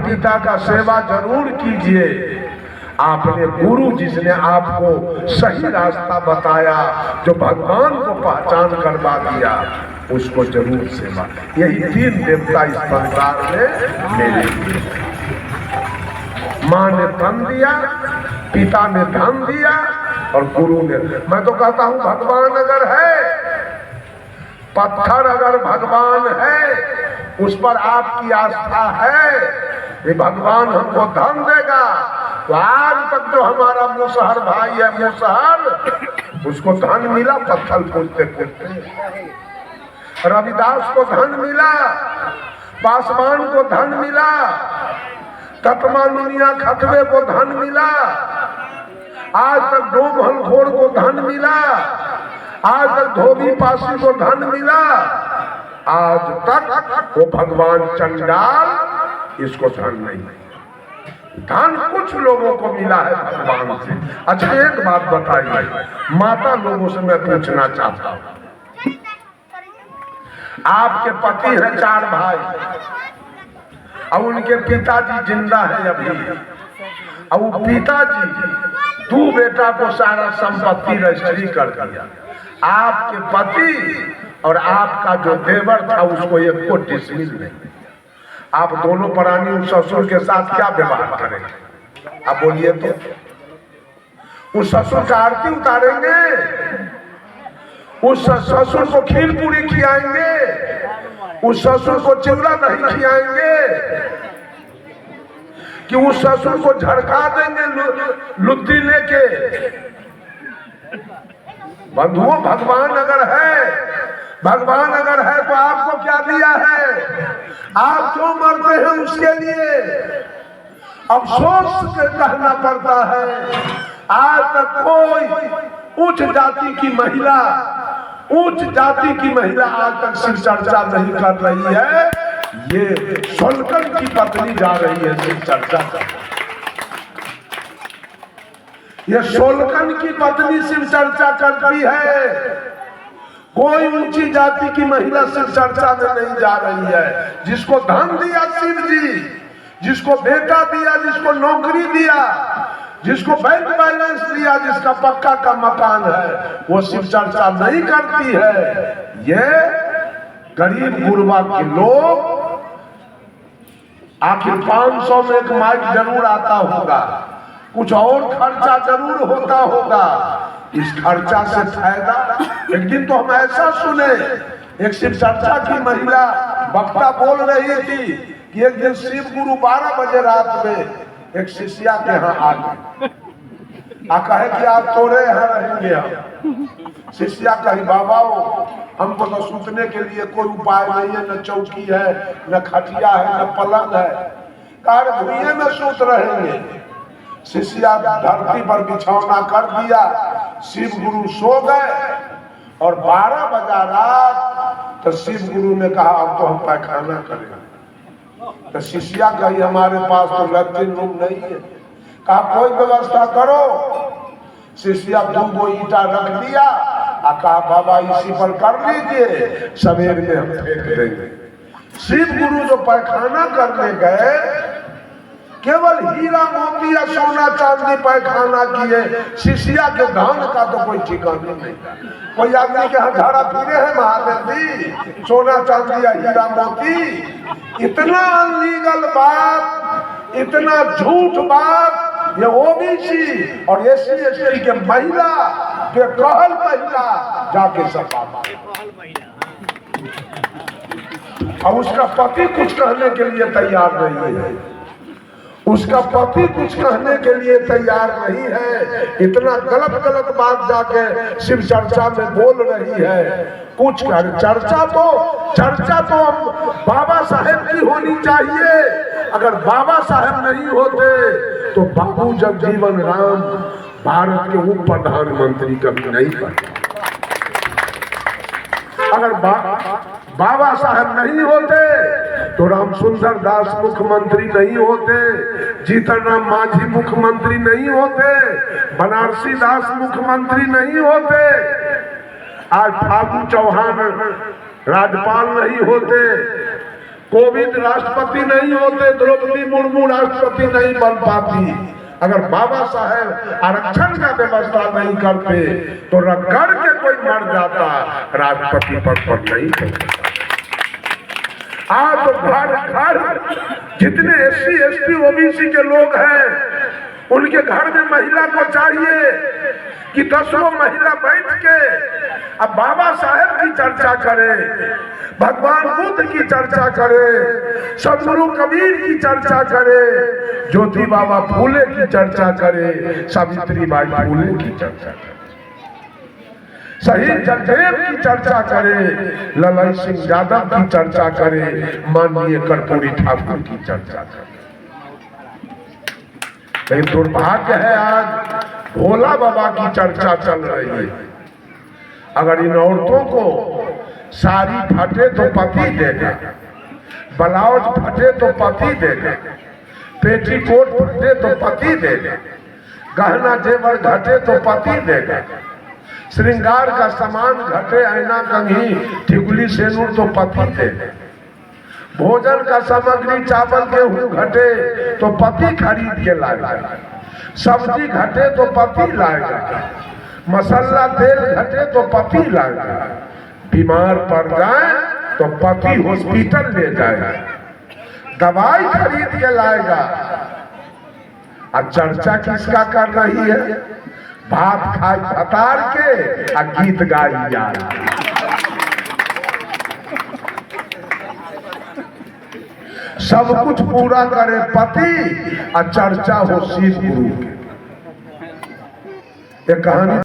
पिता का सेवा जरूर कीजिए। आपने गुरु जिसने आपको सही रास्ता बताया, जो भगवान को पहचान करवा दिया, उसको जरूर सेवा। यही 3 देवता इस संसार में मेरे लिए। माँ ने धन दिया, पिता ने धन दिया और गुरु ने। मैं तो कहता हूं भगवान अगर है, पत्थर अगर भगवान है, उस पर आपकी आस्था है कि भगवान हमको धन देगा, तो आज तक जो हमारा मुसहर भाई है मुसहर, उसको धन मिला पत्थर पूजते पूजते। रविदास को धन मिला, पासवान को धन मिला, तत्मा मुनिया खतवे को धन मिला, आज तक डोम हलखोर को धन मिला, आज तक धोबी पासी को धन मिला, आज तक वो भगवान चंडाल इसको धन नहीं। धन कुछ लोगों को मिला है भगवान से। अच्छा एक बात बताइए, माता लोगों से मैं पूछना चाहता हूं, आपके पति हैं 4 भाई और उनके पिताजी जिंदा है अभी, और वो पिताजी 2 बेटा को सारा संपत्ति रजिस्ट्री कर दिया। आपके पति और आपका जो देवर था उसको एक को डिसमिस नहीं। आप दोनों प्राणी उस ससुर के साथ क्या व्यवहार करेंगे? आप बोलिए तो। उस ससुर का आरती उतारेंगे, उस ससुर को खीर पूरी खिलाएंगे, उस ससुर को चिवड़ा दही खिलाएंगे, कि उस ससुर को झड़का देंगे लुत्ती लेके? बंधुओं, भगवान अगर है तो आपको क्या दिया है? आप क्यों मरते हैं उसके लिए? अफसोस से कहना पड़ता है, आज तक कोई उच्च जाति की महिला आज तक शिव चर्चा नहीं कर रही है। ये सोलकन की पत्नी जा रही है शिव चर्चा कर। ये सोलकन की पत्नी शिव चर्चा करती है। कोई ऊंची जाति की महिला शिव चर्चा में नहीं जा रही है। जिसको धन दिया शिव जी, जिसको बेटा दिया, जिसको नौकरी दिया, जिसको बैंक बैलेंस दिया, जिसका पक्का का मकान है, वो शिव चर्चा नहीं करती है। ये गरीब गुरबा के लोग, आखिर 500 में एक माइक जरूर आता होगा, कुछ और खर्चा जरूर होता होगा। इस खर्चा से फायदा, एक दिन तो हम ऐसा सुने, एक शिव चर्चा की महिला वक्ता बोल रही थी कि एक दिन शिव गुरु 12 बजे रात में एक शिष्या के यहाँ आ गए, कहे कि आप तोरे यहाँ रहेंगे। हम शिष्या कही, बाबा हमको तो सूतने के लिए कोई उपाय नहीं है, न चौकी है, न खटिया है, न पलंग है, कार भूये में सूत रहेंगे। शिष्या धरती पर बिछौना कर दिया, शिव गुरु सो गए और 12 बजा रात तो शिव गुरु ने कहा अब तो हम पैखाना करेंगे। तो शिष्या कही हमारे पास तो लैट्रिन रूम नहीं है। कहा कोई व्यवस्था करो। शिष्या 2 ईंटा रख दिया और कहा बाबा इसी पर कर लीजिए, सवेर में हम फेंक देंगे। शिव गुरु जो पैखाना करने गए, केवल हीरा मोती या सोना चांदी पैखाना किए, शिष्या के धन का तो कोई ठिकाना नहीं। कोई आदमी के यहाँ झाड़ा फिरे है महादेव जी, सोना चांदी या हीरा मोती। इतना अनलीगल बात, इतना झूठ बात, ये ओबीसी और SC/ST के महिला के कहल महिला जाके सपा, और उसका पति कुछ कहने के लिए तैयार नहीं है। उसका पति कुछ कहने के लिए तैयार नहीं है। इतना गलत बात जाके शिव चर्चा में बोल रही है। कुछ चर्चा तो बाबा साहेब की होनी चाहिए। अगर बाबा साहेब नहीं होते तो बाबू जगजीवन राम भारत के उप प्रधानमंत्री कभी नहीं बनते। अगर बाबा साहब नहीं होते तो राम सुंदर दास मुख्यमंत्री नहीं होते, जीतन राम मांझी मुख्यमंत्री नहीं होते, बनारसी दास मुख्यमंत्री नहीं होते, आज फागू चौहान राज्यपाल नहीं होते, कोविंद राष्ट्रपति नहीं होते, द्रौपदी मुर्मू राष्ट्रपति नहीं बन पाती। अगर बाबा साहेब आरक्षण का व्यवस्था नहीं करते तो रगड़ के कोई मर जाता, राष्ट्रपति पद पर नहीं होता। आज तो घर घर जितने SC ST OBC के लोग हैं, उनके घर में महिला को चाहिए कि 10 महिला बैठ के अब बाबा साहेब की चर्चा करे, भगवान बुद्ध की चर्चा करे, सदगुरु कबीर की चर्चा करे, ज्योति बाबा फूले की चर्चा करे, सावित्रीबाई फूले की चर्चा करे, शहीद जगदेव की चर्चा करे, ललन सिंह यादव की चर्चा करे, माननीय कर्पूरी ठाकुर की चर्चा करे। लेकिन दुर्भाग्य है आज भोला बाबा की चर्चा चल रही है। अगर इन औरतों को साड़ी फटे तो पति देगा, ब्लाउज फटे तो पति देगा, पेटीकोट फटे तो पति देगा, गहना जेवर घटे तो पति देगा, श्रृंगार का सामान घटे, ऐना कंघी टिकुली सेनुर तो पति देगा, भोजन का सामग्री चावल गेहूं घटे तो पति खरीद के लाएगा, सब्जी घटे तो पति लाएगा, मसाला तेल घटे तो पति लाएगा, बीमार पड़ जाए तो पति हॉस्पिटल ले जाएगा, दवाई खरीद के लाएगा। अब चर्चा किसका कर रही है? भात खाई भतार के और गीत गाई जा रही है। सब कुछ पूरा करे पति और चर्चा हो शिव गुरु की। ये कहानी